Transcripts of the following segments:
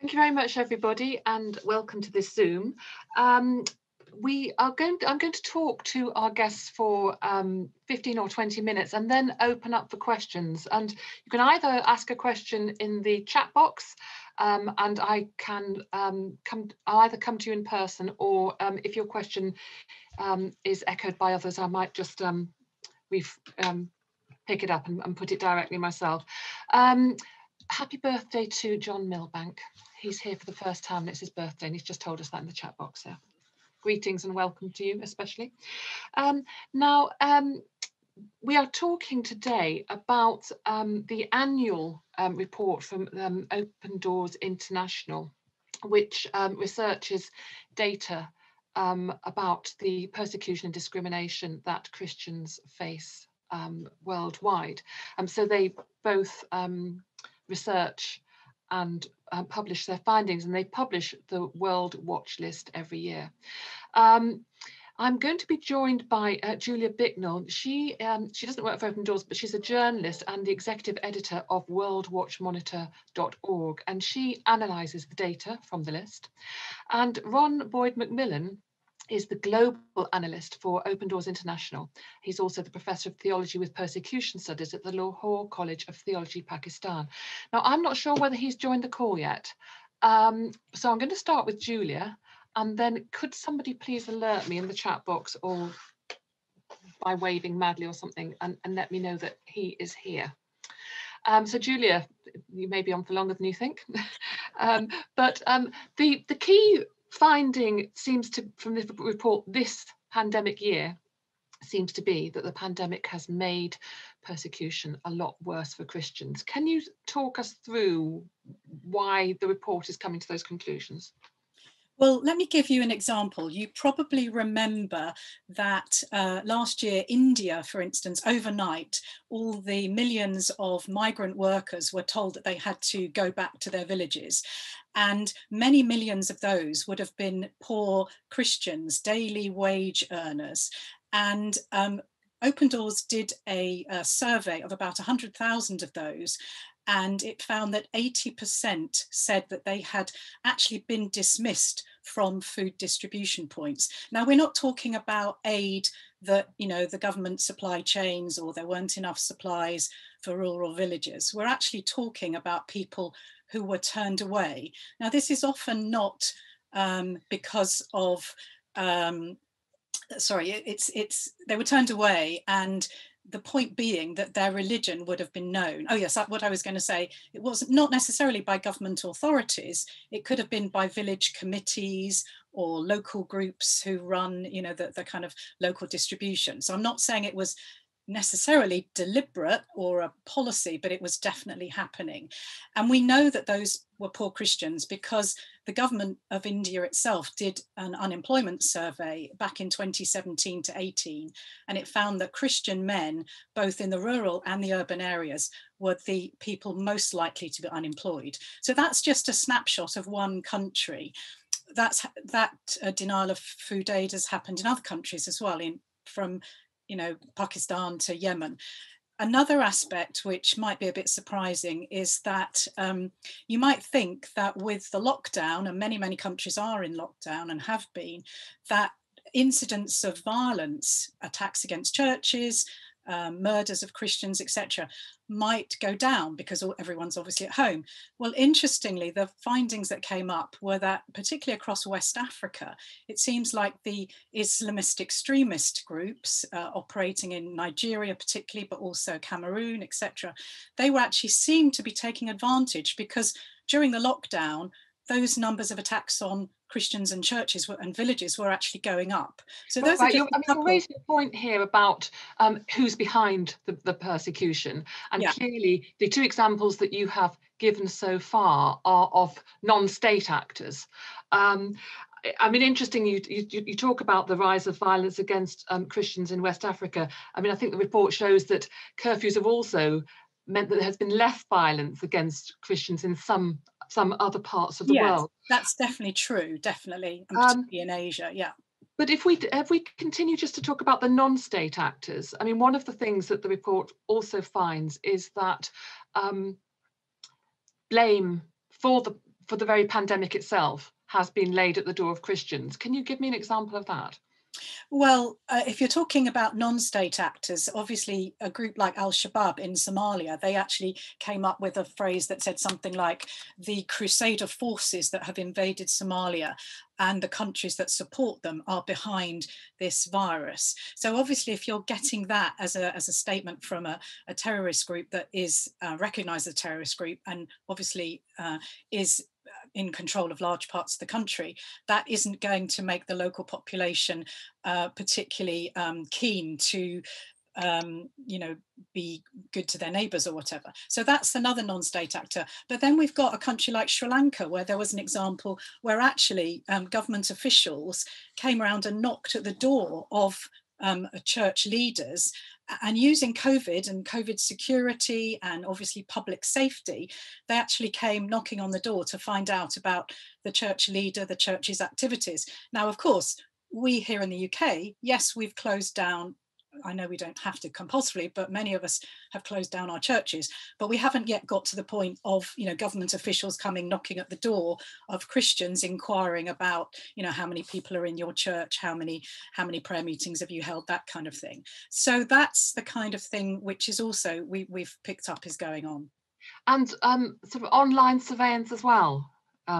Thank you very much, everybody, and welcome to this Zoom. I'm going to talk to our guests for 15 or 20 minutes and then open up for questions. And you can either ask a question in the chat box, and I can I'll either come to you in person, or if your question is echoed by others, I might just pick it up and put it directly myself. Happy birthday to John Milbank. He's here for the first time and it's his birthday, and he's just told us that in the chat box there. Greetings and welcome to you especially. Now, we are talking today about the annual report from Open Doors International, which researches data about the persecution and discrimination that Christians face worldwide. So they both research and publish their findings, and they publish the World Watch List every year. I'm going to be joined by Julia Bicknell. She doesn't work for Open Doors, but she's a journalist and the executive editor of worldwatchmonitor.org, and she analyses the data from the list. And Ron Boyd-MacMillan is the global analyst for Open Doors International. He's also the professor of theology with persecution studies at the Lahore College of Theology, Pakistan. Now, I'm not sure whether he's joined the call yet. So I'm going to start with Julia, and then could somebody please alert me in the chat box or by waving madly or something and let me know that he is here. So Julia, you may be on for longer than you think. But the key finding seems to, from the report this pandemic year, seems to be that the pandemic has made persecution a lot worse for Christians. Can you talk us through why the report is coming to those conclusions? Well, let me give you an example. You probably remember that last year, India, for instance, overnight, all the millions of migrant workers were told that they had to go back to their villages. And many millions of those would have been poor Christians, daily wage earners. And Open Doors did a survey of about 100,000 of those, and it found that 80% said that they had actually been dismissed from food distribution points. Now, we're not talking about aid that, you know, the government supply chains or there weren't enough supplies for rural villages. We're actually talking about people who were turned away. Now, this is often not because of, they were turned away, and the point being that their religion would have been known. Oh yes, what I was going to say, it was not necessarily by government authorities, it could have been by village committees or local groups who run, you know, the kind of local distribution. So I'm not saying it was necessarily deliberate or a policy, but it was definitely happening. And we know that those were poor Christians because the government of India itself did an unemployment survey back in 2017 to 18, and it found that Christian men, both in the rural and the urban areas, were the people most likely to be unemployed. So that's just a snapshot of one country. That denial of food aid has happened in other countries as well, from Pakistan to Yemen. Another aspect which might be a bit surprising is that you might think that with the lockdown, and many countries are in lockdown and have been, that incidents of violence, attacks against churches, murders of Christians, etc., might go down because everyone's obviously at home. Well, interestingly, the findings that came up were that, particularly across West Africa, it seems like the Islamist extremist groups operating in Nigeria particularly, but also Cameroon, etc., they were actually seemed to be taking advantage, because during the lockdown, those numbers of attacks on Christians and churches and villages were actually going up. So those are just you're raising a point here about who's behind the persecution, and yeah. Clearly the two examples that you have given so far are of non-state actors. I mean, interesting, you talk about the rise of violence against Christians in West Africa. I mean, I think the report shows that curfews have also meant that there has been less violence against Christians in some other parts of the world. That's definitely true, definitely, and particularly in Asia, yeah. But if we continue just to talk about the non-state actors, I mean, one of the things that the report also finds is that blame for for the very pandemic itself has been laid at the door of Christians. Can you give me an example of that? Well, if you're talking about non-state actors, obviously a group like Al-Shabaab in Somalia, they actually came up with a phrase that said something like the Crusader forces that have invaded Somalia and the countries that support them are behind this virus. So obviously, if you're getting that as a statement from a terrorist group that is recognized as a terrorist group and obviously is in control of large parts of the country, that isn't going to make the local population particularly keen to be good to their neighbours or whatever. So that's another non-state actor. But then we've got a country like Sri Lanka, where there was an example where actually government officials came around and knocked at the door of church leaders, and using COVID and COVID security and obviously public safety, they actually came knocking on the door to find out about the church leader, the church's activities. Now, of course, we here in the UK, yes, we've closed down. I know we don't have to compulsorily, but many of us have closed down our churches, but we haven't yet got to the point of, government officials coming knocking at the door of Christians inquiring about, how many people are in your church, how many prayer meetings have you held, that kind of thing. So that's the kind of thing which is also we've picked up is going on. And sort of online surveillance as well.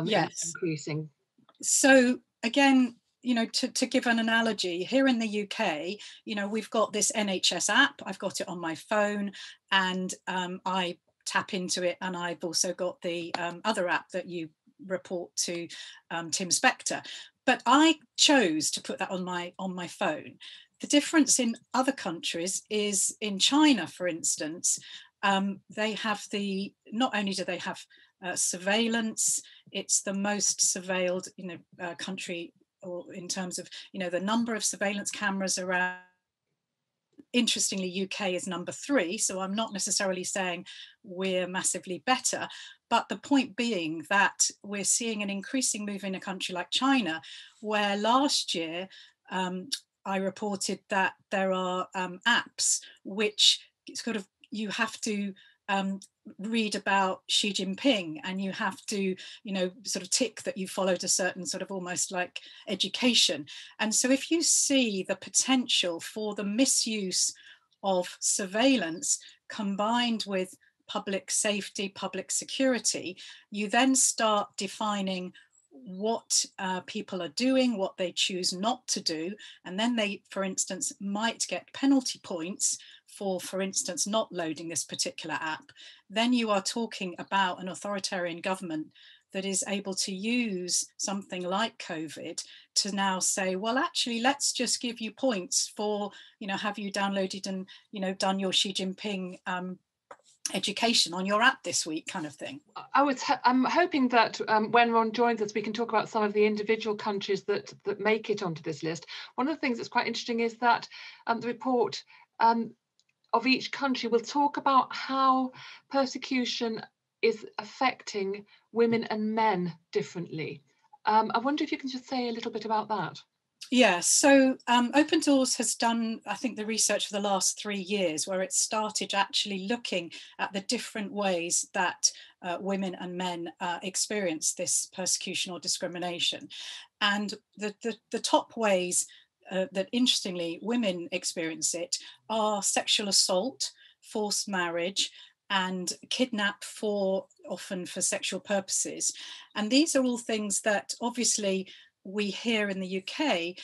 Yes. Increasing. So again, to give an analogy, here in the UK, we've got this NHS app. I've got it on my phone, and I tap into it. And I've also got the other app that you report to Tim Spector. But I chose to put that on my phone. The difference in other countries is in China, for instance, they have not only do they have surveillance, it's the most surveilled country, or in terms of the number of surveillance cameras around. Interestingly, UK is number 3, so I'm not necessarily saying we're massively better, but the point being that we're seeing an increasing move in a country like China, where last year I reported that there are apps which sort of you have to read about Xi Jinping, and you have to, sort of tick that you followed a certain sort of almost like education. And so if you see the potential for the misuse of surveillance combined with public safety, public security, you then start defining what people are doing, what they choose not to do, and then they, for instance, might get penalty points for instance, not loading this particular app. Then you are talking about an authoritarian government that is able to use something like COVID to now say, well, actually, let's just give you points for, have you downloaded and, done your Xi Jinping education on your app this week, kind of thing. I'm hoping that when Ron joins us, we can talk about some of the individual countries that make it onto this list. One of the things that's quite interesting is that the report of each country will talk about how persecution is affecting women and men differently. I wonder if you can just say a little bit about that. Yeah, so Open Doors has done, I think, the research for the last 3 years, where it started actually looking at the different ways that women and men experience this persecution or discrimination. And the top ways that, interestingly, women experience it are sexual assault, forced marriage, and kidnap often for sexual purposes. And these are all things that obviously we hear in the UK.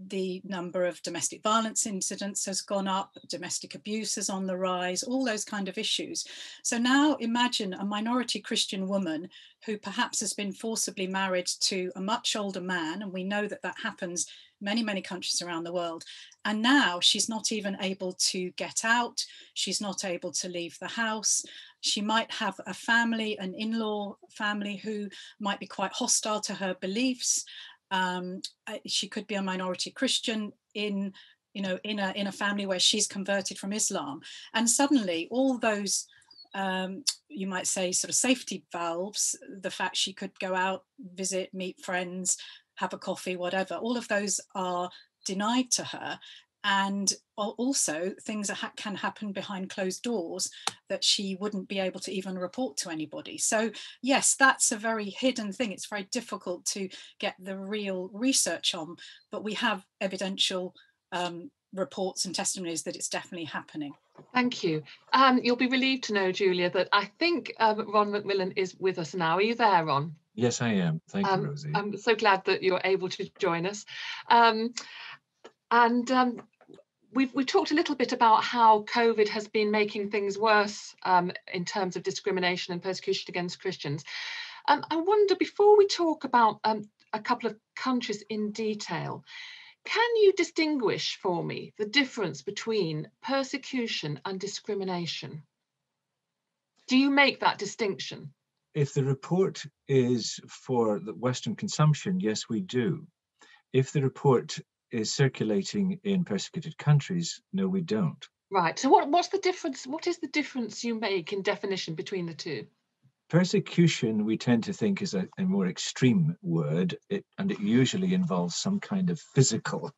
The number of domestic violence incidents has gone up, domestic abuse is on the rise, all those kind of issues. So now imagine a minority Christian woman who perhaps has been forcibly married to a much older man, and we know that that happens many, many countries around the world. And now she's not even able to get out, she's not able to leave the house. She might have a family, an in-law family who might be quite hostile to her beliefs. She could be a minority Christian in a family where she's converted from Islam. And suddenly all those, you might say, sort of safety valves, the fact she could go out, visit, meet friends, have a coffee, whatever, all of those are denied to her. and also things that can happen behind closed doors that she wouldn't be able to even report to anybody. So yes, that's a very hidden thing. It's very difficult to get the real research on, but we have evidential reports and testimonies that it's definitely happening. Thank you. You'll be relieved to know, Julia, that I think Ron MacMillan is with us now. Are you there, Ron? Yes, I am. Thank you, Rosie. I'm so glad that you're able to join us. We've talked a little bit about how COVID has been making things worse in terms of discrimination and persecution against Christians. I wonder, before we talk about a couple of countries in detail, can you distinguish for me the difference between persecution and discrimination? Do you make that distinction? If the report is for the Western consumption, yes, we do. If the report is circulating in persecuted countries, no, we don't. Right. So what's the difference? What is the difference you make in definition between the two? Persecution, we tend to think, is a more extreme word, and it usually involves some kind of physical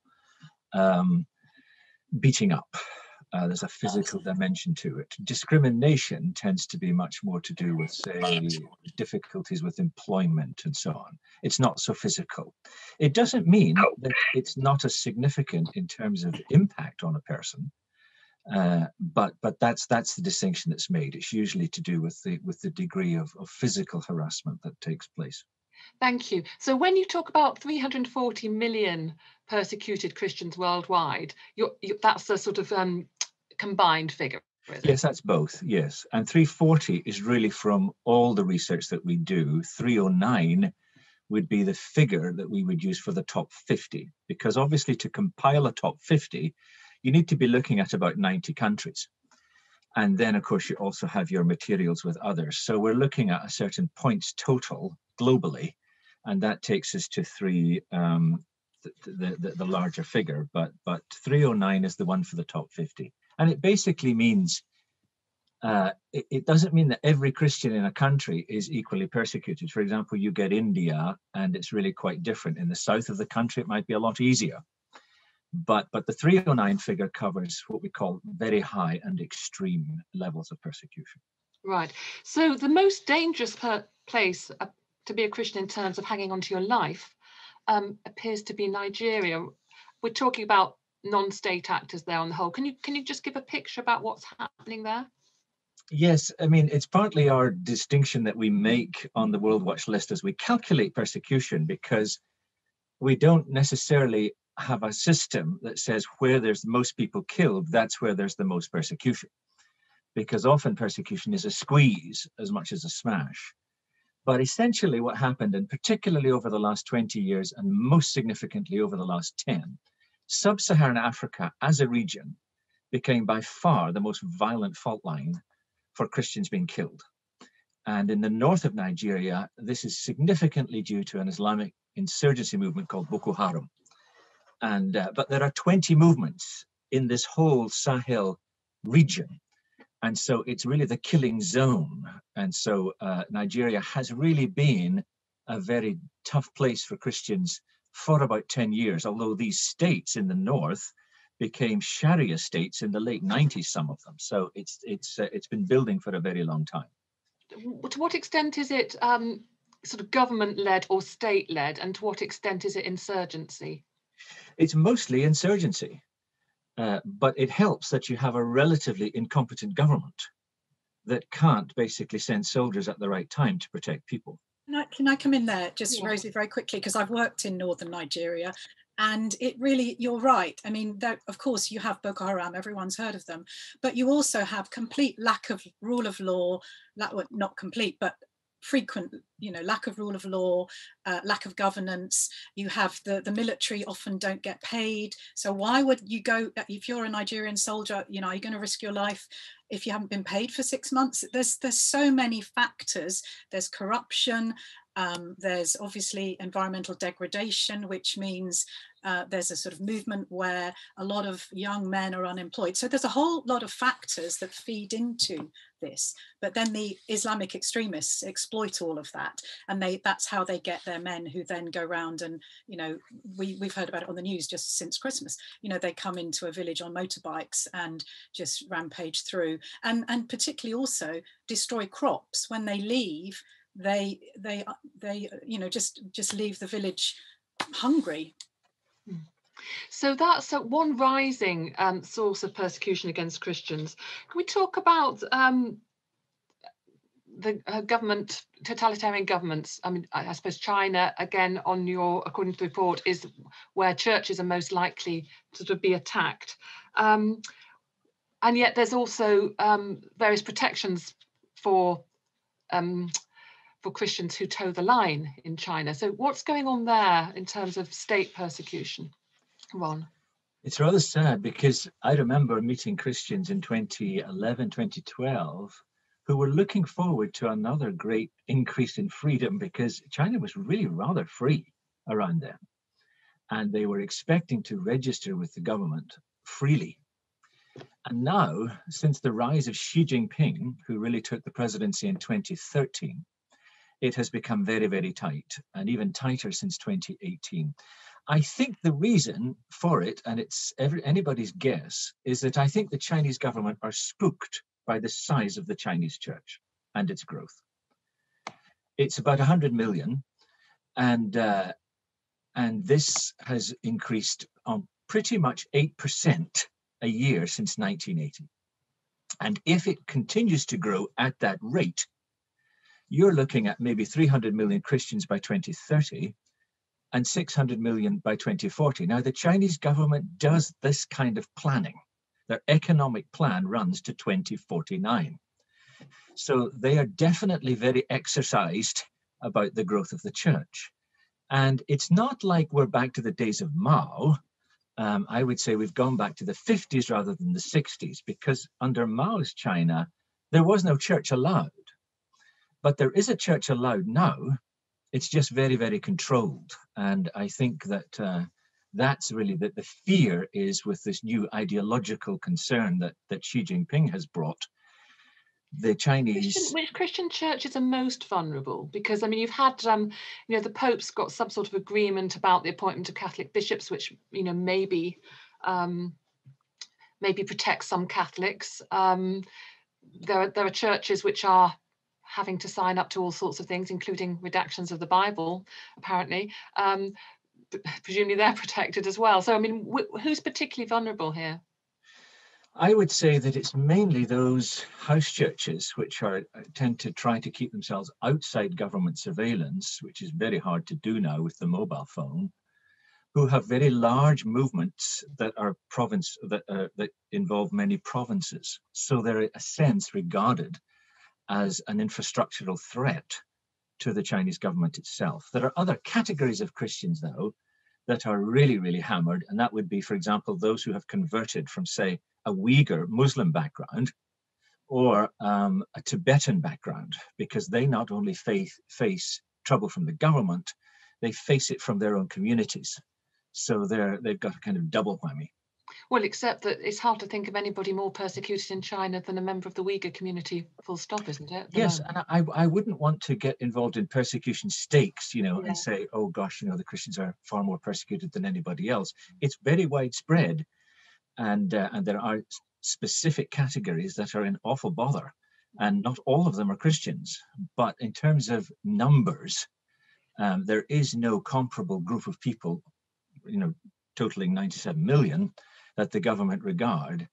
beating up. There's a physical dimension to it. Discrimination tends to be much more to do with, say, difficulties with employment and so on. It's not so physical. It doesn't mean that it's not as significant in terms of impact on a person, but that's the distinction that's made. It's usually to do with the degree of physical harassment that takes place. Thank you. So when you talk about 340 million persecuted Christians worldwide, that's a sort of combined figure. Yes, that's both, yes. And 340 is really from all the research that we do. 309 would be the figure that we would use for the top 50, because obviously to compile a top 50, you need to be looking at about 90 countries. And then, of course, you also have your materials with others. So we're looking at a certain points total globally, and that takes us to the larger figure. But 309 is the one for the top 50. And it basically means, it doesn't mean that every Christian in a country is equally persecuted. For example, you get India, and it's really quite different. In the south of the country, it might be a lot easier. But the 309 figure covers what we call very high and extreme levels of persecution. Right. So the most dangerous place to be a Christian in terms of hanging on to your life appears to be Nigeria. We're talking about non-state actors there on the whole. Can you just give a picture about what's happening there? Yes, I mean, it's partly our distinction that we make on the World Watch list as we calculate persecution, because we don't necessarily have a system that says where there's the most people killed, that's where there's the most persecution. Because often persecution is a squeeze as much as a smash. But essentially what happened, and particularly over the last 20 years, and most significantly over the last 10, Sub-Saharan Africa as a region became by far the most violent fault line for Christians being killed. And in the north of Nigeria, this is significantly due to an Islamic insurgency movement called Boko Haram. And but there are 20 movements in this whole Sahel region. And so it's really the killing zone. And so Nigeria has really been a very tough place for Christians for about 10 years, although these states in the north became Sharia states in the late 90s, some of them. So it's been building for a very long time. To what extent is it sort of government-led or state-led, and to what extent is it insurgency? It's mostly insurgency, but it helps that you have a relatively incompetent government that can't basically send soldiers at the right time to protect people. Can I come in there, just Yeah. Rosie, very quickly, because I've worked in northern Nigeria, and it really, you're right. I mean, of course, you have Boko Haram, everyone's heard of them, but you also have complete lack of rule of law, not complete, but frequent, lack of rule of law, lack of governance. You have the military often don't get paid. So why would you go, if you're a Nigerian soldier, are you going to risk your life if you haven't been paid for 6 months? There's so many factors. There's corruption. There's obviously environmental degradation, which means there's a sort of movement where a lot of young men are unemployed. So there's a whole lot of factors that feed into this. But then the Islamic extremists exploit all of that, and that's how they get their men, who then go around and, you know, we've heard about it on the news just since Christmas. You know, they come into a village on motorbikes and just rampage through, and particularly also destroy crops. When they leave, they you know, just leave the village hungry. So that's one rising source of persecution against Christians. Can we talk about the totalitarian governments? I mean, I suppose China, again, according to the report, is where churches are most likely to sort of be attacked. And yet there's also various protections for Christians who toe the line in China. So what's going on there in terms of state persecution? Ron? It's rather sad, because I remember meeting Christians in 2011, 2012, who were looking forward to another great increase in freedom, because China was really rather free around then. And they were expecting to register with the government freely. And now, since the rise of Xi Jinping, who really took the presidency in 2013, it has become very, very tight, and even tighter since 2018. I think the reason for it, and it's anybody's guess, is that I think the Chinese government are spooked by the size of the Chinese church and its growth. It's about 100 million, and this has increased on pretty much 8% a year since 1980. And if it continues to grow at that rate, you're looking at maybe 300 million Christians by 2030, and 600 million by 2040. Now, the Chinese government does this kind of planning. Their economic plan runs to 2049. So they are definitely very exercised about the growth of the church. And it's not like we're back to the days of Mao. I would say we've gone back to the 50s rather than the 60s, because under Mao's China, there was no church allowed. But there is a church allowed now. It's just very, very controlled. And I think that that's really the fear is with this new ideological concern that Xi Jinping has brought. The Chinese... Which Christian churches are most vulnerable? Because, I mean, you've had, you know, the Pope's got some sort of agreement about the appointment of Catholic bishops, which, you know, maybe protects some Catholics. There are churches which are having to sign up to all sorts of things, including redactions of the Bible, apparently. Presumably they're protected as well. So, I mean, who's particularly vulnerable here? I would say that it's mainly those house churches which tend to try to keep themselves outside government surveillance, which is very hard to do now with the mobile phone, who have very large movements that are that involve many provinces. So they're, in a sense, regarded as an infrastructural threat to the Chinese government itself. There are other categories of Christians, though, that are really, really hammered. And that would be, for example, those who have converted from, say, a Uyghur Muslim background or a Tibetan background, because they not only face trouble from the government, they face it from their own communities. So they've got a kind of double whammy. Well, except that it's hard to think of anybody more persecuted in China than a member of the Uyghur community, full stop, isn't it? Yes, and I wouldn't want to get involved in persecution stakes, you know, and say, oh gosh, you know, the Christians are far more persecuted than anybody else. It's very widespread, and there are specific categories that are in awful bother, and not all of them are Christians. But in terms of numbers, there is no comparable group of people, you know, totaling 97 million, that the government regard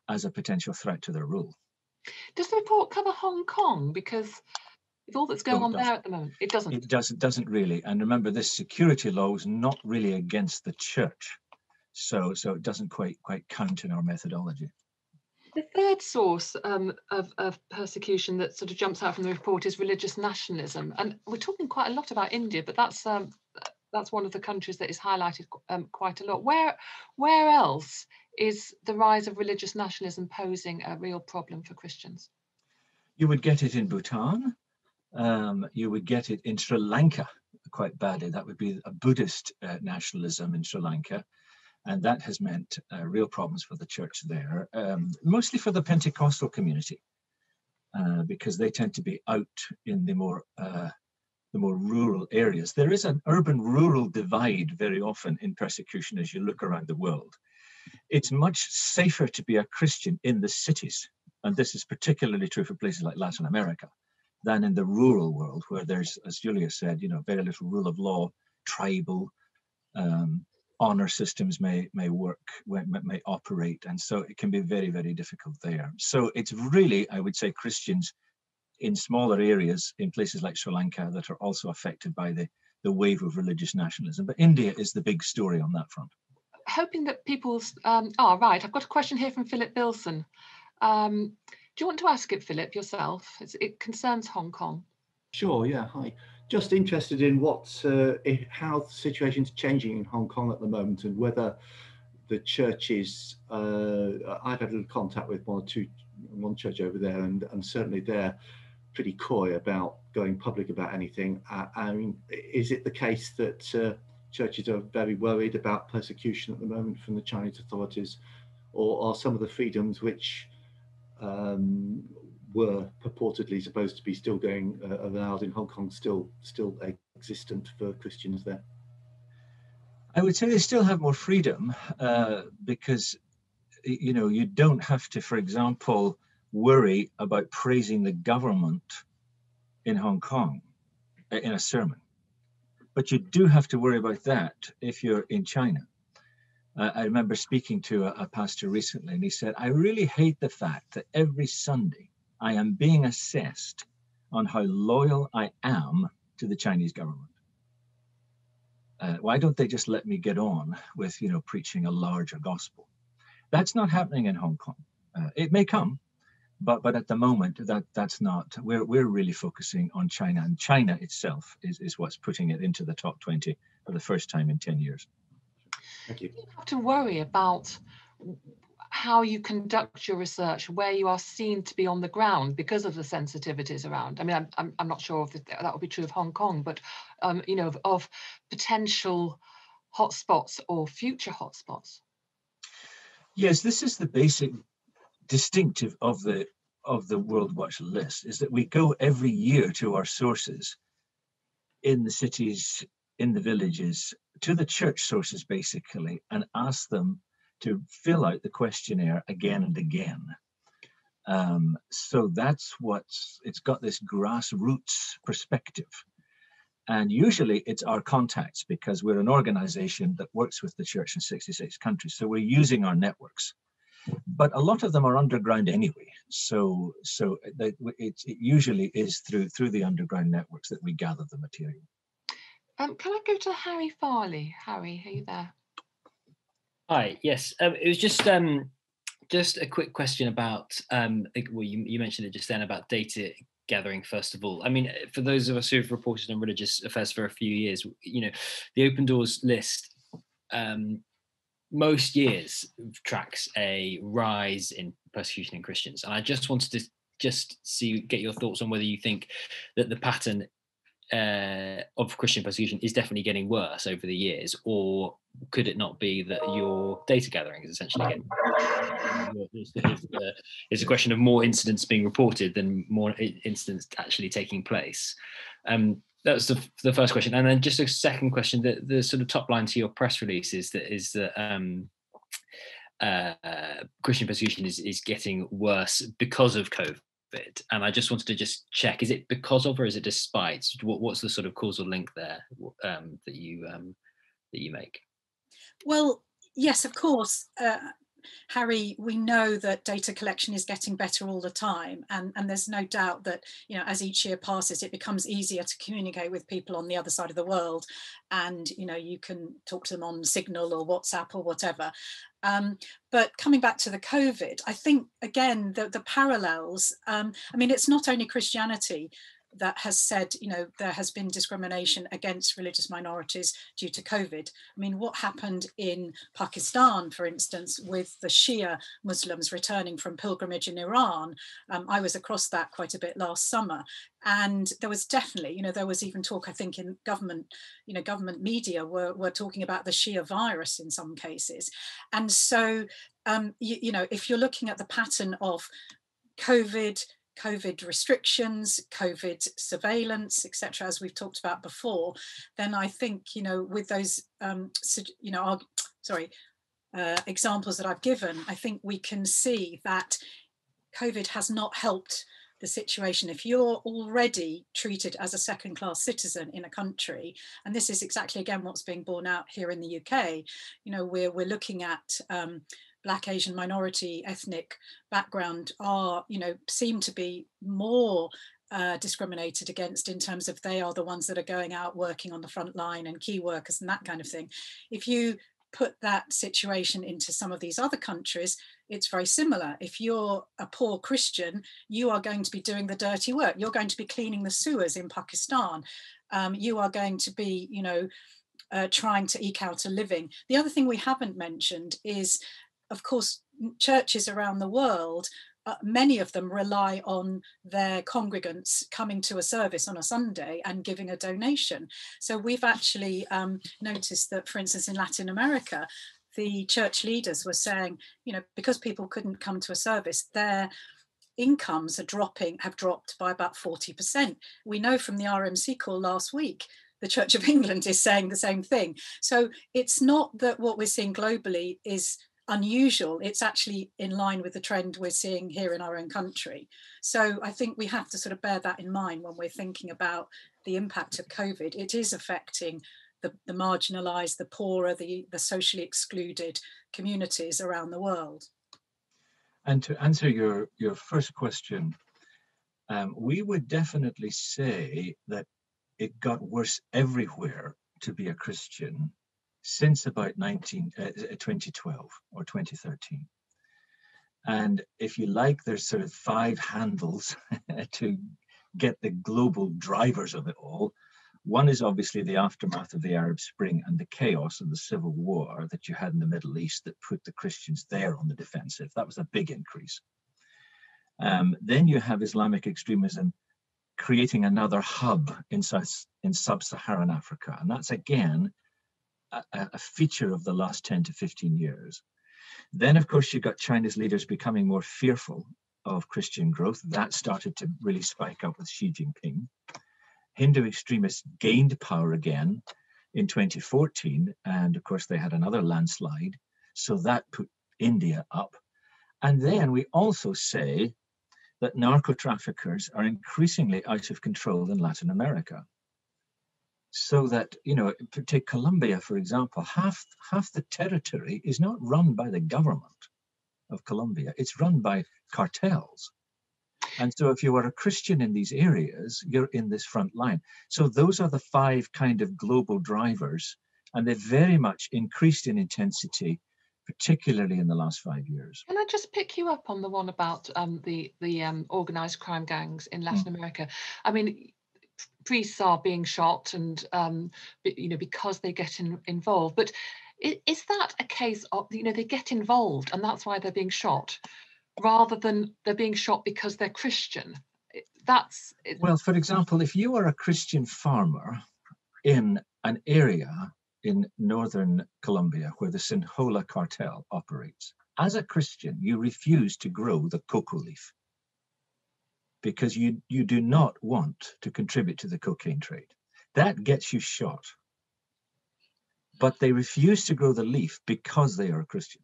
as a potential threat to their rule. Does the report cover Hong Kong? Because with all that's going on there at the moment, it doesn't. It doesn't really. And remember, this security law is not really against the church. So it doesn't quite count in our methodology. The third source of persecution that sort of jumps out from the report is religious nationalism. And we're talking quite a lot about India, but that's one of the countries that is highlighted quite a lot. Where else is the rise of religious nationalism posing a real problem for Christians? You would get it in Bhutan. You would get it in Sri Lanka quite badly. That would be a Buddhist nationalism in Sri Lanka. And that has meant real problems for the church there, mostly for the Pentecostal community. because they tend to be out in the more rural areas. There is an urban-rural divide very often in persecution as you look around the world. It's much safer to be a Christian in the cities, and this is particularly true for places like Latin America, than in the rural world, where there's, as Julia said, very little rule of law, tribal, honor systems may work, may operate, and so it can be very, very difficult there. So it's really, I would say, Christians in smaller areas in places like Sri Lanka that are also affected by the wave of religious nationalism. But India is the big story on that front. Hoping that people's, right, I've got a question here from Philip Bilson. Do you want to ask it, Philip, yourself? It concerns Hong Kong. Sure, yeah, hi. Just interested in how the situation's changing in Hong Kong at the moment, and whether the churches, I've had a little contact with one church over there, and certainly they're pretty coy about going public about anything. I mean, is it the case that churches are very worried about persecution at the moment from the Chinese authorities, or are some of the freedoms which were purportedly supposed to be still going allowed in Hong Kong still existent for Christians there? I would say they still have more freedom because you don't have to, for example, worry about praising the government in Hong Kong in a sermon. But you do have to worry about that if you're in China. I remember speaking to a pastor recently, and he said, I really hate the fact that every Sunday I am being assessed on how loyal I am to the Chinese government. Why don't they just let me get on with, preaching a larger gospel? That's not happening in Hong Kong. It may come, but at the moment, that's not. We're really focusing on China, and China itself is what's putting it into the top 20 for the first time in 10 years. Thank you. You have to worry about how you conduct your research, where you are seen to be on the ground because of the sensitivities around. I mean, I'm not sure if that would be true of Hong Kong, but of potential hotspots or future hotspots. Yes, this is the basic distinctive of the World Watch list, is that we go every year to our sources in the cities, in the villages, to the church sources basically, and ask them to fill out the questionnaire again and again. So that's it's got this grassroots perspective. And usually it's our contacts, because we're an organization that works with the church in 66 countries. So we're using our networks. But a lot of them are underground anyway. So it usually is through the underground networks that we gather the material. Can I go to Harry Farley? Harry, are you there? Hi, yes. It was just a quick question about, well, you mentioned it just then about data gathering, first of all. I mean, for those of us who've reported on religious affairs for a few years, the Open Doors list most years tracks a rise in persecution in Christians. And I just wanted to get your thoughts on whether you think that the pattern of Christian persecution is definitely getting worse over the years, or could it not be that your data gathering is essentially getting it's a question of more incidents being reported than more incidents actually taking place? That's the first question. And then just a second question, the sort of top line to your press release is that Christian persecution is getting worse because of COVID. And I just wanted to just check, is it because of, or is it despite? What's the sort of causal link there that you make? Well, yes, of course. Harry, we know that data collection is getting better all the time, and there's no doubt that as each year passes, it becomes easier to communicate with people on the other side of the world, and you can talk to them on Signal or WhatsApp or whatever. But coming back to the COVID, I think again the parallels. I mean, it's not only Christianity that has said, there has been discrimination against religious minorities due to COVID. I mean, what happened in Pakistan, for instance, with the Shia Muslims returning from pilgrimage in Iran? I was across that quite a bit last summer. And there was definitely, there was even talk, I think, in government media were talking about the Shia virus in some cases. And so, if you're looking at the pattern of COVID COVID restrictions, COVID surveillance, etc., as we've talked about before, then I think, with those, examples that I've given, I think we can see that COVID has not helped the situation. If you're already treated as a second-class citizen in a country, and this is exactly again what's being borne out here in the UK, we're looking at Black, Asian, minority, ethnic background seem to be more discriminated against in terms of they are the ones that are going out working on the front line and key workers and that kind of thing. If you put that situation into some of these other countries, it's very similar. If you're a poor Christian, you are going to be doing the dirty work. You're going to be cleaning the sewers in Pakistan. You are going to be, trying to eke out a living. The other thing we haven't mentioned is, of course, churches around the world, many of them rely on their congregants coming to a service on a Sunday and giving a donation. So we've actually noticed that, for instance, in Latin America, the church leaders were saying, because people couldn't come to a service, their incomes have dropped by about 40%. We know from the RMC call last week, the Church of England is saying the same thing. So it's not that what we're seeing globally is unusual, it's actually in line with the trend we're seeing here in our own country. So I think we have to sort of bear that in mind when we're thinking about the impact of COVID. It is affecting the marginalised, the poorer, the socially excluded communities around the world. And to answer your first question, we would definitely say that it got worse everywhere to be a Christian since about 2012 or 2013. And if you like, there's sort of 5 handles to get the global drivers of it all. One is obviously the aftermath of the Arab Spring and the chaos of the civil war that you had in the Middle East that put the Christians there on the defensive. That was a big increase. Then you have Islamic extremism creating another hub in sub-Saharan Africa. And that's, again, a feature of the last 10 to 15 years. Then, of course, you got China's leaders becoming more fearful of Christian growth. That started to really spike up with Xi Jinping. Hindu extremists gained power again in 2014. And of course, they had another landslide. So that put India up. And then we also say that narco traffickers are increasingly out of control in Latin America. So that, take Colombia, for example, half the territory is not run by the government of Colombia, it's run by cartels. And so if you are a Christian in these areas, you're in this front line. So those are the 5 kind of global drivers, and they've very much increased in intensity, particularly in the last 5 years. Can I just pick you up on the one about the organised crime gangs in Latin America? I mean, priests are being shot and because they get involved, but is that a case of they get involved and that's why they're being shot, rather than they're being shot because they're Christian? Well, for example, if you are a Christian farmer in an area in northern Colombia where the Sinaloa cartel operates, as a Christian you refuse to grow the cocoa leaf because you do not want to contribute to the cocaine trade. That gets you shot. But they refuse to grow the leaf because they are a Christian.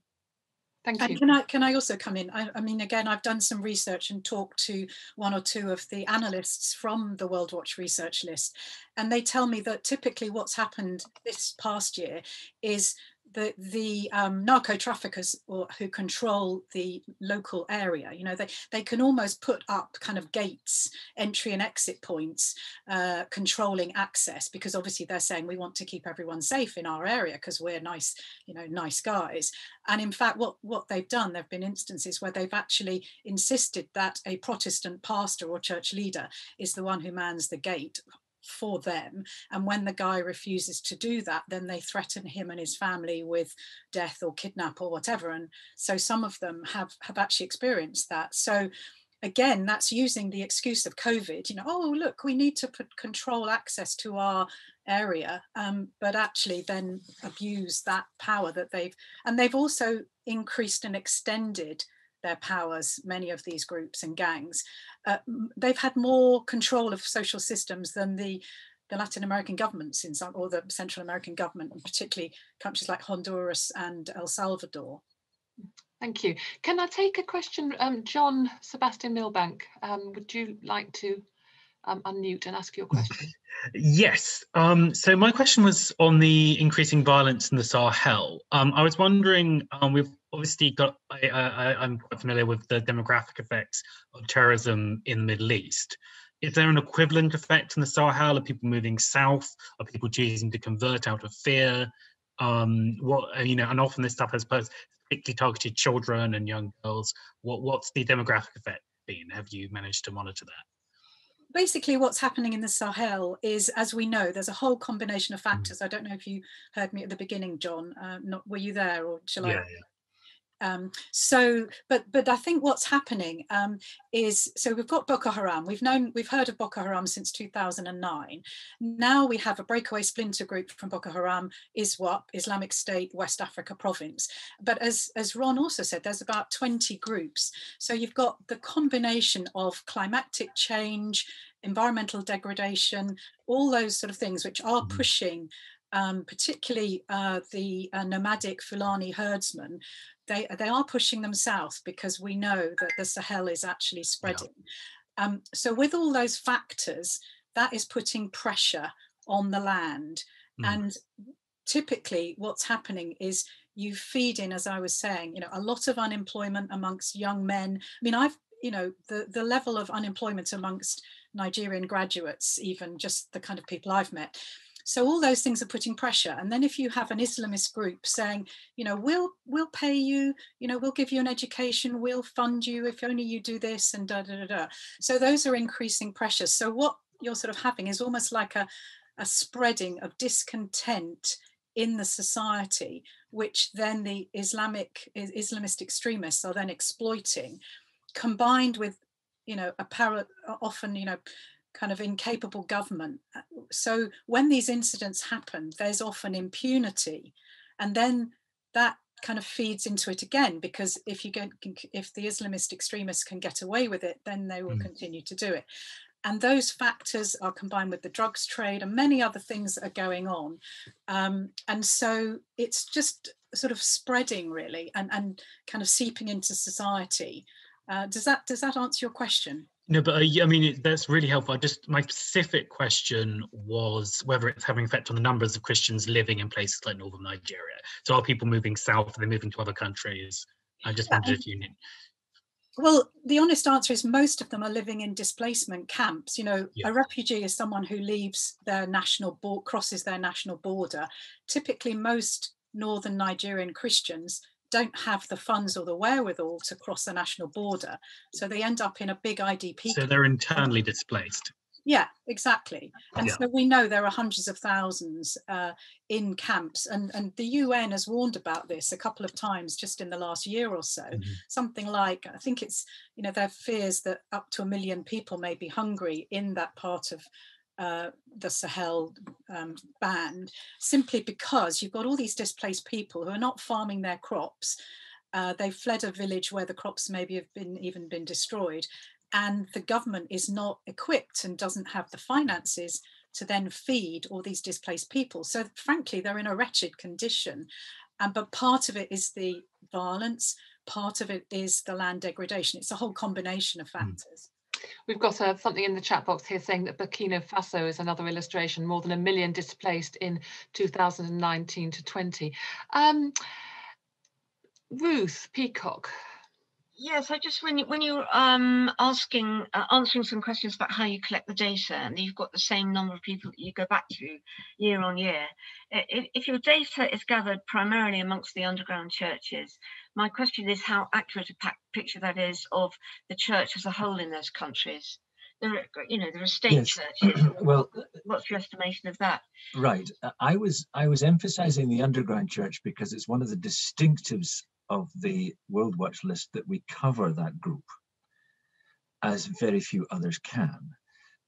Thank you. And can I also come in? I mean, again, I've done some research and talked to 1 or 2 of the analysts from the World Watch research list, and they tell me that typically what's happened this past year is the narco traffickers who control the local area, they can almost put up kind of gates, entry and exit points, controlling access, because obviously they're saying we want to keep everyone safe in our area because we're nice, nice guys. And in fact, what they've done, there have been instances where they've actually insisted that a Protestant pastor or church leader is the one who mans the gate for them, and when the guy refuses to do that, then they threaten him and his family with death or kidnap or whatever. And so some of them have actually experienced that. So again, that's using the excuse of COVID, oh look, we need to control access to our area, but actually then abuse that power that they've also increased and extended their powers, many of these groups and gangs, they've had more control of social systems than the Latin American governments in some, or the Central American government, and particularly countries like Honduras and El Salvador. Thank you. Can I take a question? John Sebastian Milbank, would you like to unmute and ask your question? Yes. So my question was on the increasing violence in the Sahel. I was wondering, we've obviously got, I'm quite familiar with the demographic effects of terrorism in the Middle East. Is there an equivalent effect in the Sahel? Are people moving south? Are people choosing to convert out of fear? And often this stuff has particularly targeted children and young girls. What's the demographic effect been? Have you managed to monitor that? Basically, what's happening in the Sahel is, as we know, there's a whole combination of factors. I don't know if you heard me at the beginning, John. Were you there, or shall I? Yeah. But I think what's happening is, so we've got Boko Haram. We've heard of Boko Haram since 2009. Now we have a breakaway splinter group from Boko Haram, ISWAP, Islamic State, West Africa Province. But as Ron also said, there's about 20 groups. So you've got the combination of climatic change, environmental degradation, all those sort of things which are pushing, particularly the nomadic Fulani herdsmen. They are pushing them south because we know that the Sahel is actually spreading. Yeah. So with all those factors, that is putting pressure on the land. And typically what's happening is you feed in, as I was saying, a lot of unemployment amongst young men. I mean, the level of unemployment amongst Nigerian graduates, even just the kind of people I've met. So all those things are putting pressure. And then if you have an Islamist group saying, we'll pay you, we'll give you an education, we'll fund you if only you do this, and da da da da. So those are increasing pressures. So what you're sort of having is almost like a spreading of discontent in the society, which then the Islamist extremists are then exploiting, combined with, often, kind of incapable government. So when these incidents happen, there's often impunity, and then that kind of feeds into it again, because if the Islamist extremists can get away with it, then they will continue to do it. And those factors are combined with the drugs trade and many other things that are going on. And so it's just sort of spreading really, and kind of seeping into society. Does that answer your question? No, but I mean, that's really helpful. My specific question was whether it's having an effect on the numbers of Christians living in places like northern Nigeria. So are people moving south? Are they moving to other countries? I just wondered if you knew. Well, the honest answer is most of them are living in displacement camps. A refugee is someone who leaves their crosses their national border. Typically, most northern Nigerian Christians don't have the funds or the wherewithal to cross the national border. So they end up in a big IDP. So they're internally displaced. Yeah, exactly. And so we know there are hundreds of thousands in camps. And the UN has warned about this a couple of times just in the last year or so. Something like, I think it's, there are fears that up to 1 million people may be hungry in that part of the Sahel band, simply because you've got all these displaced people who are not farming their crops. They've fled a village where the crops maybe have even been destroyed, and the government is not equipped and doesn't have the finances to then feed all these displaced people. So frankly, they're in a wretched condition. But part of it is the violence, part of it is the land degradation. It's a whole combination of factors. We've got something in the chat box here saying that Burkina Faso is another illustration, more than 1 million displaced in 2019 to 20. Ruth Peacock. Yes, I just, when you're answering some questions about how you collect the data, and you've got the same number of people that you go back to year on year, if your data is gathered primarily amongst the underground churches, my question is how accurate a picture that is of the church as a whole in those countries. There are state churches. Well, what's your estimation of that? Right. I was emphasizing the underground church because it's one of the distinctives of the World Watch list that we cover that group, as very few others can.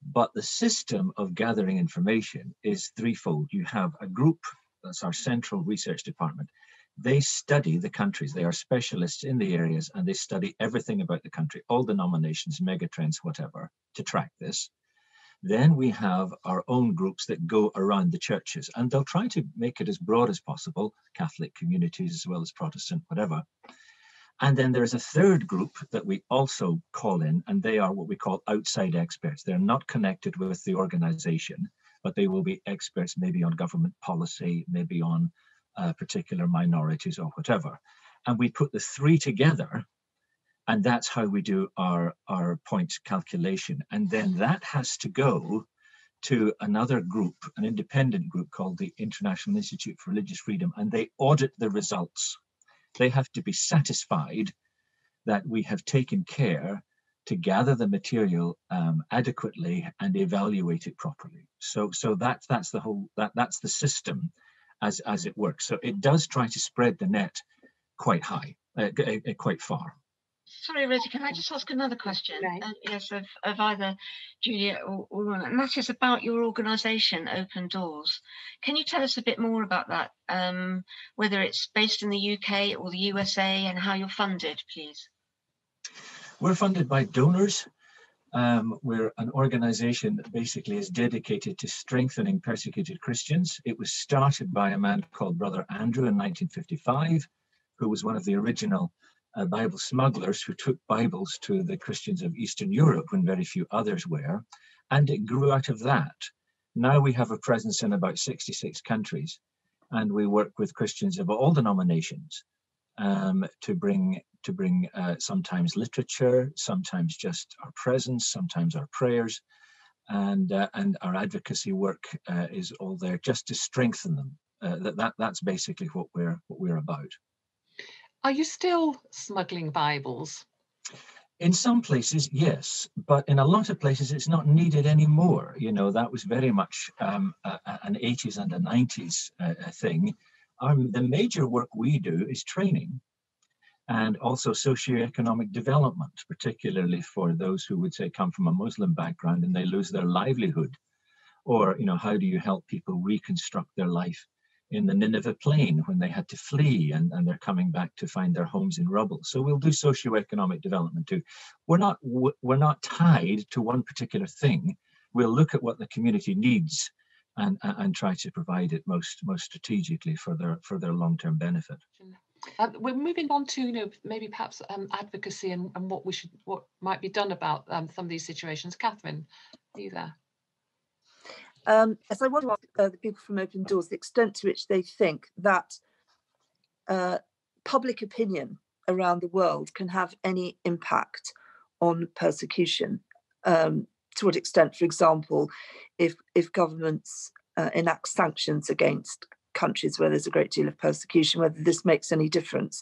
But the system of gathering information is threefold. You have a group, that's our central research department. They study the countries. They are specialists in the areas, and they study everything about the country, all denominations, megatrends, whatever, to track this. Then we have our own groups that go around the churches, and they'll try to make it as broad as possible, Catholic communities as well as Protestant, whatever. And then there's a third group that we also call in, and they are what we call outside experts. They're not connected with the organization, but they will be experts maybe on government policy, maybe on particular minorities or whatever. And we put the three together, and that's how we do our points calculation. And then that has to go to another group, an independent group called the International Institute for Religious Freedom, and they audit the results. They have to be satisfied that we have taken care to gather the material adequately and evaluate it properly. So that's the whole, that's the system as it works. So it does try to spread the net quite high, quite far. Sorry, Rosie, can I just ask another question? Right. Yes, of either Julia or Ron, and that is about your organisation, Open Doors. Can you tell us a bit more about that, whether it's based in the UK or the USA, and how you're funded, please? We're funded by donors. We're an organisation that basically is dedicated to strengthening persecuted Christians. It was started by a man called Brother Andrew in 1955, who was one of the original Bible smugglers who took Bibles to the Christians of Eastern Europe when very few others were, and it grew out of that. Now we have a presence in about 66 countries, and we work with Christians of all denominations to bring sometimes literature, sometimes just our presence, sometimes our prayers, and our advocacy work is all there just to strengthen them. That's basically what we're about. Are you still smuggling Bibles? In some places, yes, but in a lot of places, it's not needed anymore. You know, that was very much an 80s and a 90s thing. The major work we do is training and also socioeconomic development, particularly for those who would say come from a Muslim background and they lose their livelihood. Or, you know, how do you help people reconstruct their life in the Nineveh plain when they had to flee and they're coming back to find their homes in rubble. So we'll do socioeconomic development too. We're not tied to one particular thing. We'll look at what the community needs and try to provide it most strategically for their long-term benefit. We're moving on to, you know, maybe perhaps advocacy and what might be done about some of these situations. Catherine, are you there? As I want to ask the people from Open Doors the extent to which they think that public opinion around the world can have any impact on persecution. To what extent, for example, if governments enact sanctions against countries where there's a great deal of persecution, whether this makes any difference.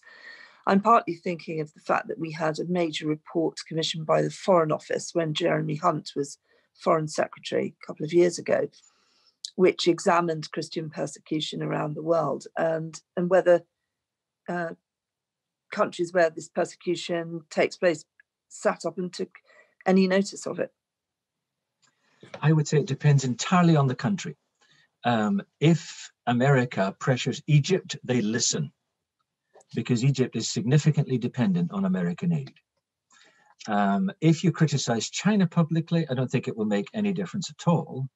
I'm partly thinking of the fact that we had a major report commissioned by the Foreign Office when Jeremy Hunt was Foreign Secretary a couple of years ago, which examined Christian persecution around the world and whether countries where this persecution takes place sat up and took any notice of it. I would say it depends entirely on the country. If America pressures Egypt, they listen, because Egypt is significantly dependent on American aid. If you criticize China publicly, I don't think it will make any difference at all.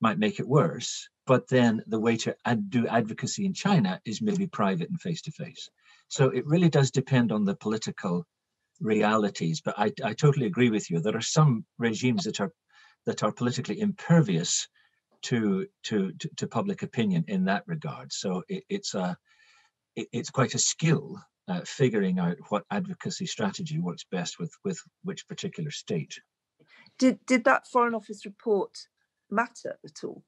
Might make it worse, but then the way to do advocacy in China is maybe private and face-to-face. So it really does depend on the political realities, but I totally agree with you. There are some regimes that are politically impervious to public opinion in that regard. So it's quite a skill figuring out what advocacy strategy works best with which particular state. Did that Foreign Office report matter at all?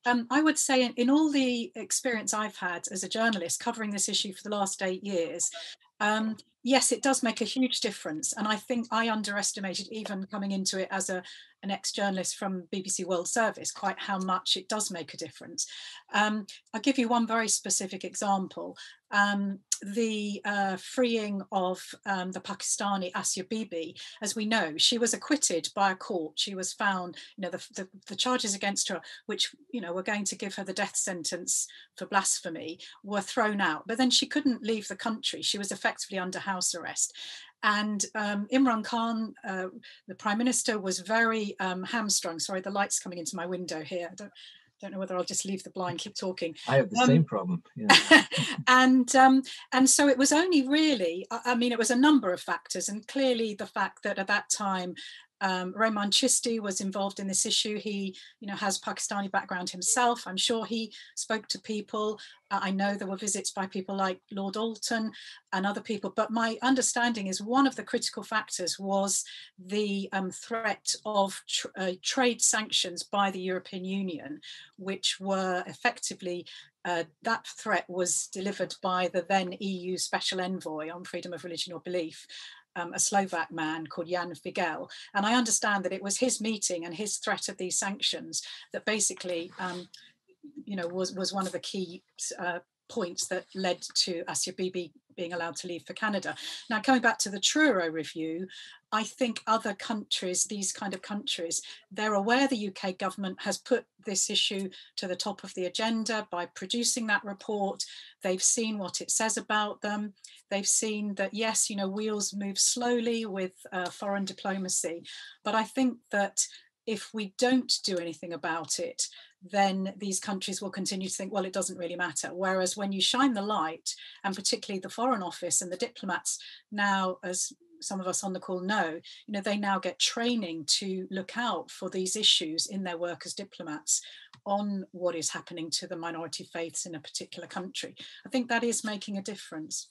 I would say in all the experience I've had as a journalist covering this issue for the last 8 years, yes, it does make a huge difference. And I think I underestimated, even coming into it as an ex-journalist from BBC World Service, quite how much it does make a difference. I'll give you one very specific example. The freeing of the Pakistani Asia Bibi, as we know, she was acquitted by a court. She was found, the charges against her, which, were going to give her the death sentence for blasphemy, were thrown out. But then she couldn't leave the country. She was effectively under house arrest. And Imran Khan, the Prime Minister, was very hamstrung. Sorry, the light's coming into my window here. I don't know whether I'll just leave the blind, keep talking. I have the same problem. Yeah. and so it was only really, it was a number of factors, and clearly the fact that at that time Rehman Chisti was involved in this issue. He, has Pakistani background himself. I'm sure he spoke to people. I know there were visits by people like Lord Alton and other people. But my understanding is one of the critical factors was the threat of trade sanctions by the European Union, which were effectively that threat was delivered by the then EU Special Envoy on freedom of religion or belief, a Slovak man called Jan Figel. And I understand that it was his meeting and his threat of these sanctions that basically, was one of the key points that led to Asia Bibi being allowed to leave for Canada. Now, coming back to the Truro review, I think other countries, these kind of countries, they're aware the UK government has put this issue to the top of the agenda by producing that report. They've seen what it says about them. They've seen that, yes, wheels move slowly with foreign diplomacy. But I think that if we don't do anything about it, then these countries will continue to think, well, it doesn't really matter. Whereas when you shine the light, and particularly the Foreign Office and the diplomats now, as some of us on the call know, they now get training to look out for these issues in their work as diplomats on what is happening to the minority faiths in a particular country. I think that is making a difference.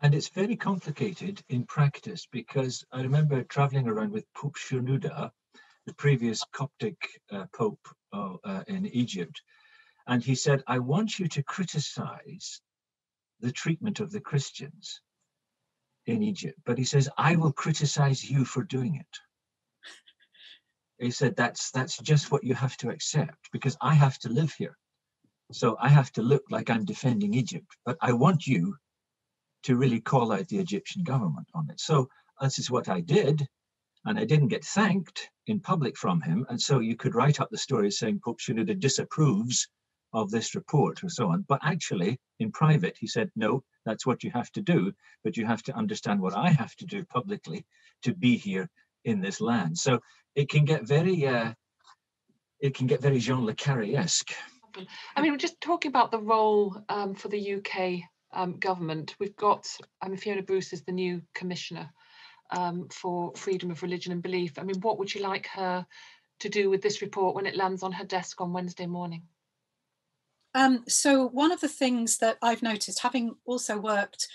And it's very complicated in practice, because I remember traveling around with Pope Shenouda, the previous Coptic Pope in Egypt. And he said, I want you to criticize the treatment of the Christians in Egypt. But he says, I will criticize you for doing it. He said, that's just what you have to accept, because I have to live here. So I have to look like I'm defending Egypt. But I want you to really call out the Egyptian government on it. So this is what I did. And I didn't get thanked in public from him. And so you could write up the story saying Pope Shenouda disapproves of this report or so on. But actually, in private, he said, no, that's what you have to do. But you have to understand what I have to do publicly to be here in this land. So it can get very Jean Le Carré-esque. We're just talking about the role for the UK government. We've got Fiona Bruce is the new commissioner for freedom of religion and belief. What would you like her to do with this report when it lands on her desk on Wednesday morning? So one of the things that I've noticed, having also worked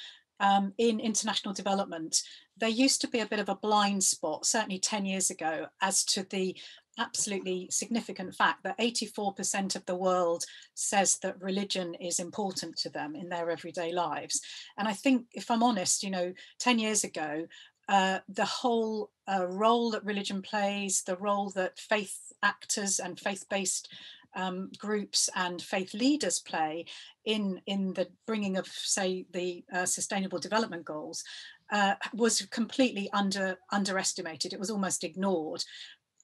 in international development, there used to be a bit of a blind spot, certainly 10 years ago, as to the absolutely significant fact that 84% of the world says that religion is important to them in their everyday lives. And I think, if I'm honest, 10 years ago, the whole role that religion plays, the role that faith actors and faith-based groups and faith leaders play in the bringing of, say, the Sustainable Development Goals was completely underestimated. It was almost ignored.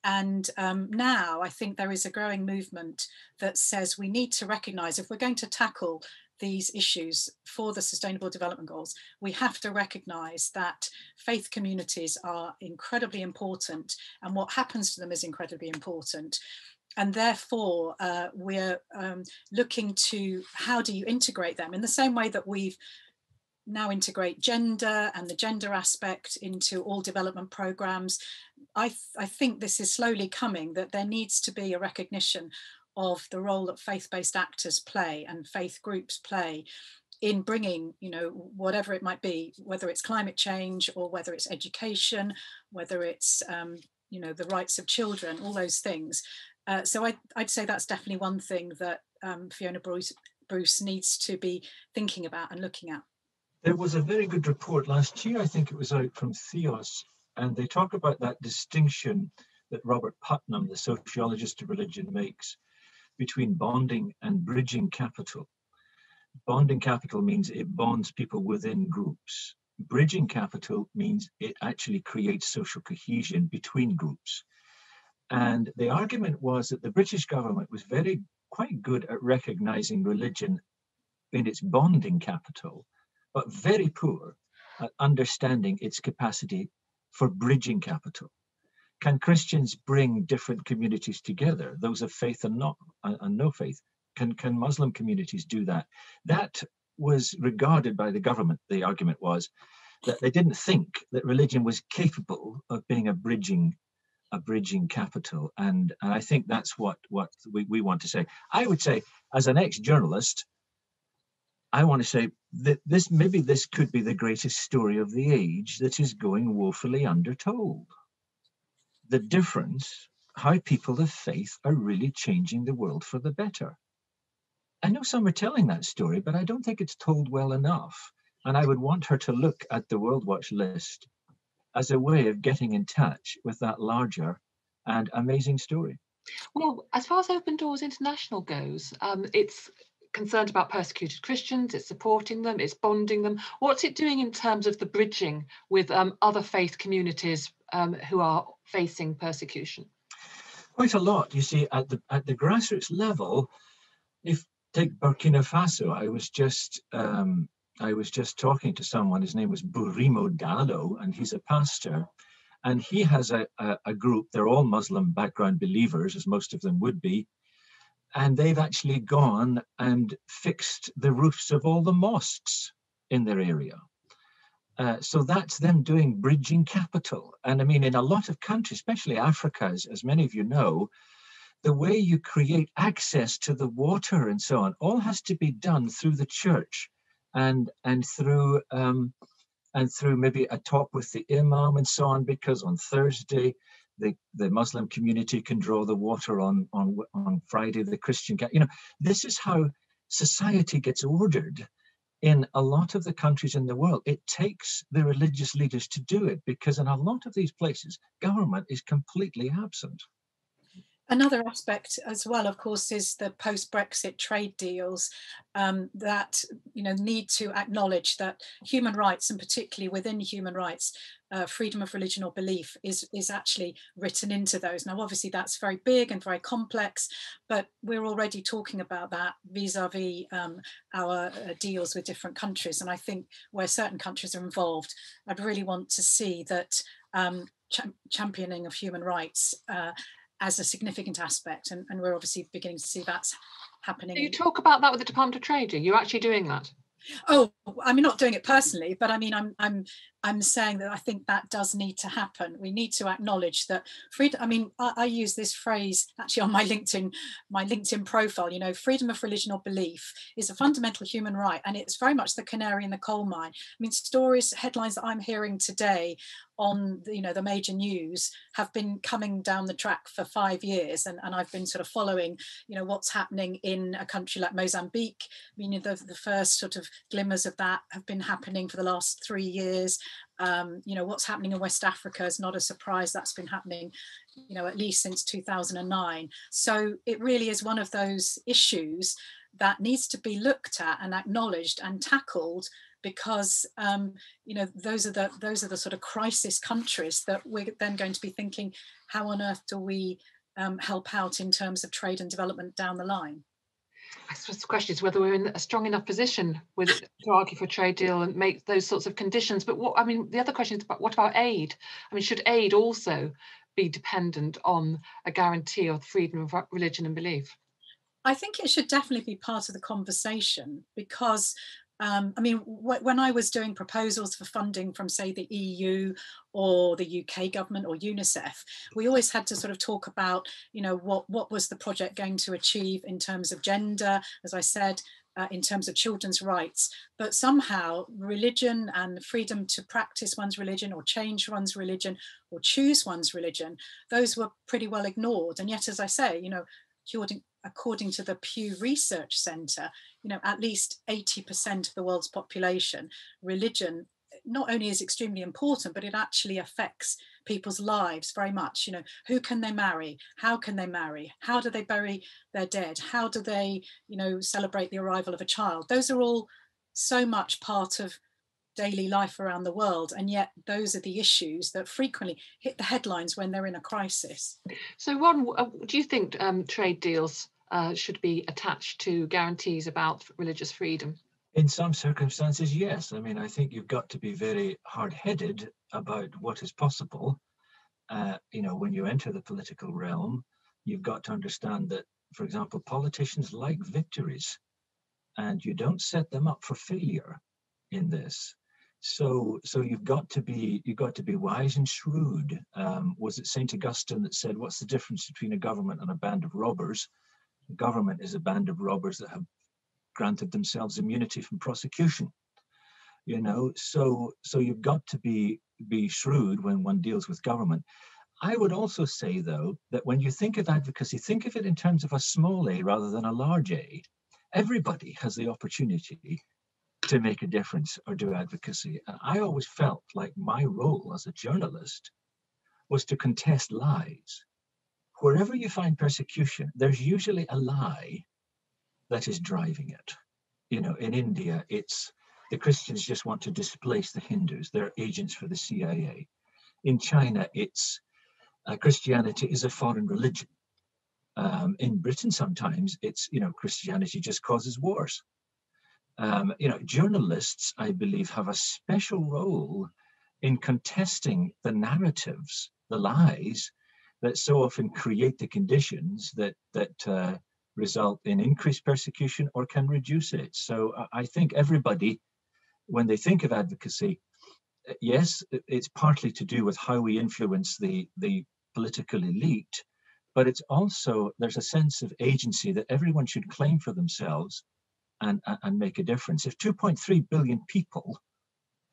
And now I think there is a growing movement that says we need to recognise, if we're going to tackle these issues for the Sustainable Development Goals, we have to recognise that faith communities are incredibly important, and what happens to them is incredibly important. And therefore, we're looking to how do you integrate them in the same way that we've now integrate gender and the gender aspect into all development programs. I think this is slowly coming, that there needs to be a recognition of the role that faith-based actors play and faith groups play in bringing, whatever it might be, whether it's climate change or whether it's education, whether it's, the rights of children, all those things. So I'd say that's definitely one thing that Fiona Bruce needs to be thinking about and looking at. There was a very good report last year, I think it was out from Theos, and they talk about that distinction that Robert Putnam, the sociologist of religion, makes between bonding and bridging capital. Bonding capital means it bonds people within groups. Bridging capital means it actually creates social cohesion between groups. And the argument was that the British government was quite good at recognizing religion in its bonding capital, but very poor at understanding its capacity for bridging capital. Can Christians bring different communities together, those of faith and no faith? Can Muslim communities do that? That was regarded by the government, the argument was, that they didn't think that religion was capable of being a bridging capital. And I think that's what we want to say. I would say, as an ex-journalist, I want to say that maybe this could be the greatest story of the age that is going woefully undertold. The difference, how people of faith are really changing the world for the better. I know some are telling that story, but I don't think it's told well enough. And I would want her to look at the World Watch list as a way of getting in touch with that larger and amazing story. Well, as far as Open Doors International goes, it's concerned about persecuted Christians, it's supporting them, it's bonding them. What's it doing in terms of the bridging with other faith communities who are facing persecution? Quite a lot. You see, at the grassroots level, if take Burkina Faso, I was just talking to someone, his name was Burimo Dallo, and he's a pastor, and he has a group, they're all Muslim background believers, as most of them would be, and they've actually gone and fixed the roofs of all the mosques in their area. So that's them doing bridging capital. And I mean, in a lot of countries, especially Africa, as many of you know, the way you create access to the water and so on, all has to be done through the church and through maybe a talk with the imam and so on, because on Thursday, the Muslim community can draw the water on Friday, the Christian can. You know, this is how society gets ordered in a lot of the countries in the world. It takes the religious leaders to do it, because in a lot of these places, government is completely absent. Another aspect as well, of course, is the post-Brexit trade deals that need to acknowledge that human rights, and particularly within human rights, freedom of religion or belief is actually written into those. Now, obviously, that's very big and very complex, but we're already talking about that vis-a-vis our deals with different countries. And I think where certain countries are involved, I'd really want to see that championing of human rights as a significant aspect, and we're obviously beginning to see that's happening. Do you talk about that with the Department of Trade? Are you actually doing that? Oh, I mean, not doing it personally, but I mean, I'm saying that I think that does need to happen. We need to acknowledge that freedom. I mean, I use this phrase actually on my LinkedIn profile. You know, freedom of religion or belief is a fundamental human right, and it's very much the canary in the coal mine. I mean, headlines that I'm hearing today on the major news have been coming down the track for 5 years, and I've been sort of following what's happening in a country like Mozambique. I mean, the first sort of glimmers of that have been happening for the last 3 years. What's happening in West Africa is not a surprise. That's been happening at least since 2009. So it really is one of those issues that needs to be looked at and acknowledged and tackled, because those are the sort of crisis countries that we're then going to be thinking, how on earth do we help out in terms of trade and development down the line? I suppose the question is whether we're in a strong enough position to argue for a trade deal and make those sorts of conditions. But the other question is what about aid? I mean, should aid also be dependent on a guarantee of freedom of religion and belief? I think it should definitely be part of the conversation, because when I was doing proposals for funding from, say, the EU or the UK government or UNICEF, we always had to sort of talk about, what was the project going to achieve in terms of gender, as I said, in terms of children's rights. But somehow religion and freedom to practice one's religion or change one's religion or choose one's religion, those were pretty well ignored. And yet, as I say, according to the Pew Research Centre, you know, at least 80% of the world's population, religion not only is extremely important, but it actually affects people's lives very much. You know, who can they marry? How can they marry? How do they bury their dead? How do they, you know, celebrate the arrival of a child? Those are all so much part of daily life around the world, and yet those are the issues that frequently hit the headlines when they're in a crisis. So Ron, do you think trade deals should be attached to guarantees about religious freedom? In some circumstances, yes. I mean, I think you've got to be very hard-headed about what is possible. You know, when you enter the political realm, you've got to understand that, for example, politicians like victories, and you don't set them up for failure in this. So you've got to be wise and shrewd. Was it St. Augustine that said, "What's the difference between a government and a band of robbers? A government is a band of robbers that have granted themselves immunity from prosecution." You know, so you've got to be shrewd when one deals with government. I would also say, though, that when you think of advocacy, think of it in terms of a small a rather than a large a. Everybody has the opportunity to make a difference or do advocacy. And I always felt like my role as a journalist was to contest lies. Wherever you find persecution, there's usually a lie that is driving it. You know, in India, it's the Christians just want to displace the Hindus. They're agents for the CIA. In China, it's Christianity is a foreign religion. In Britain, sometimes it's, you know, Christianity just causes wars. You know, journalists, I believe, have a special role in contesting the narratives, the lies that so often create the conditions that result in increased persecution or can reduce it. So I think everybody, when they think of advocacy, yes, it's partly to do with how we influence the political elite, but it's also, there's a sense of agency that everyone should claim for themselves and make a difference. If 2.3 billion people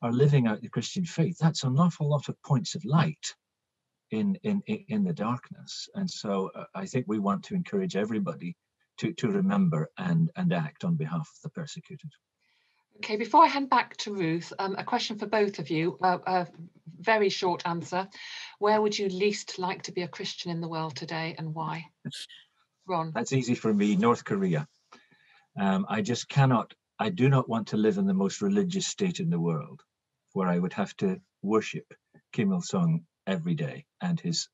are living out the Christian faith, that's an awful lot of points of light in the darkness. And so I think we want to encourage everybody to remember and act on behalf of the persecuted. Okay, before I hand back to Ruth, a question for both of you, a very short answer. Where would you least like to be a Christian in the world today and why? Ron. That's easy for me, North Korea. I do not want to live in the most religious state in the world, where I would have to worship Kim Il-sung every day and his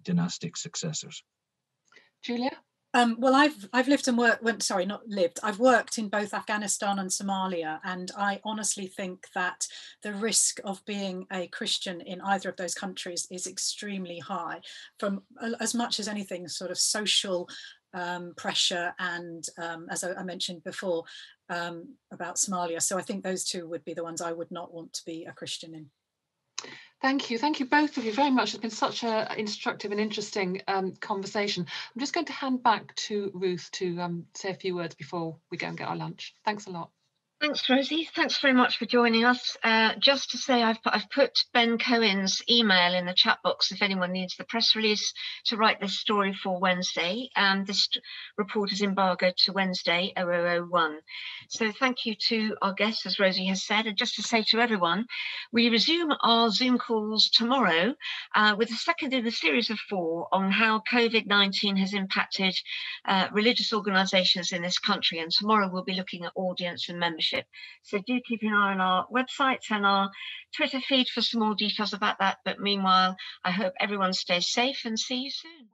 dynastic successors. Julia? Well, I've lived and worked, sorry, not lived, I've worked in both Afghanistan and Somalia, and I honestly think that the risk of being a Christian in either of those countries is extremely high, from as much as anything sort of social pressure and, as I mentioned before, about Somalia. So I think those two would be the ones I would not want to be a Christian in. Thank you both of you very much. It's been such an instructive and interesting conversation. I'm just going to hand back to Ruth to say a few words before we go and get our lunch. Thanks a lot. Thanks, Rosie. Thanks very much for joining us. Just to say, I've put Ben Cohen's email in the chat box if anyone needs the press release to write this story for Wednesday. This report is embargoed to Wednesday, 0001. So thank you to our guests, as Rosie has said. And just to say to everyone, we resume our Zoom calls tomorrow with the second in a series of 4 on how COVID-19 has impacted religious organisations in this country. And tomorrow we'll be looking at audience and membership. So do keep an eye on our websites and our Twitter feed for some more details about that. But meanwhile, I hope everyone stays safe and see you soon.